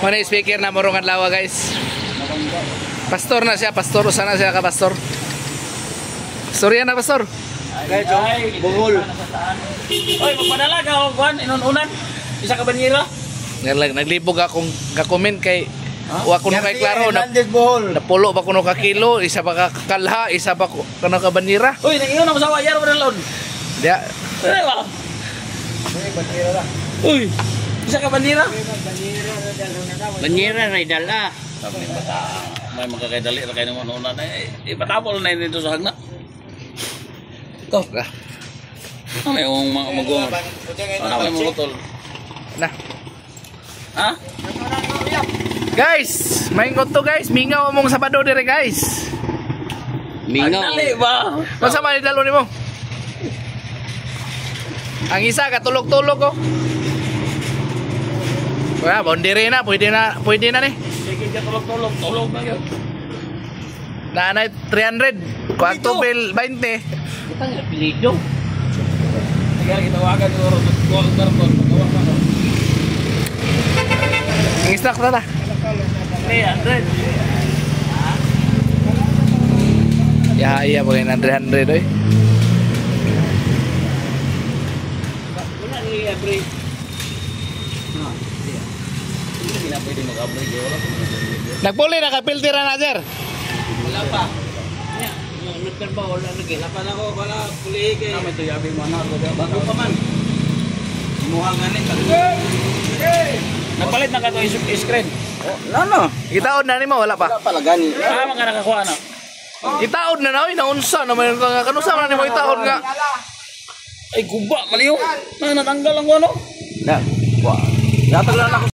Mana speaker na morong adlaw guys. Pastor na siya, pastor sana siya ka pastor. Sorry na pastor. Guys, Bohol. Oy, magpadala ka og kuan inununan. Isa ka banyera. Naglibog akong ka-comment kay wa kuno kay klaro na napulo ba kuno ka kilo, isa ba ka kalha, isa ba kuno ka banira. Uy, nangingon ako sa wayar mo dalon. Dia. Diba? Uy, isa ka banira? Banyera na idala. Sabi ni bata, may magkakaidali na kayo naman una na ipatapol na yun dito sa hagna. Ito. Ano yung mag-uungan? Ano yung mga Nah. Ha? Guys, maingot to guys, mingaw among Sabado dire guys. Mingaw. Dali ba? Masa man idalo nimo? Ang isa katulog-tulog ko. Wala, bondire na, pwede na ni. Sige ka tulog-tulog, tulog na yun. Naanay 300, kwarto bill 20. Kita nga pilido. Sige, gitawagan yung tulog karton. Ang stock na 300. Ya, boleh 100 oi. Wala ni every. Hindi na pwede mag-upgrade. Wala pa. Nagpuli na kapiltira na sir. Wala pa. Nagtrabaho wala lagi. Wala pa na ako. Wala puli kay. May tuyabi mo na ako. Bago pa man. Muha nga ni. Nagpalit na ka ito screen. Ano? Itaod na nimo wala pa. Wala pala gani. Mga nga nakakuha na. Itaod na na, naunsa naman ka kanusa man nimo itaod nga. Ay guba, maliw. Natanggal ang ano. Na. Wa. Yatag lang ako.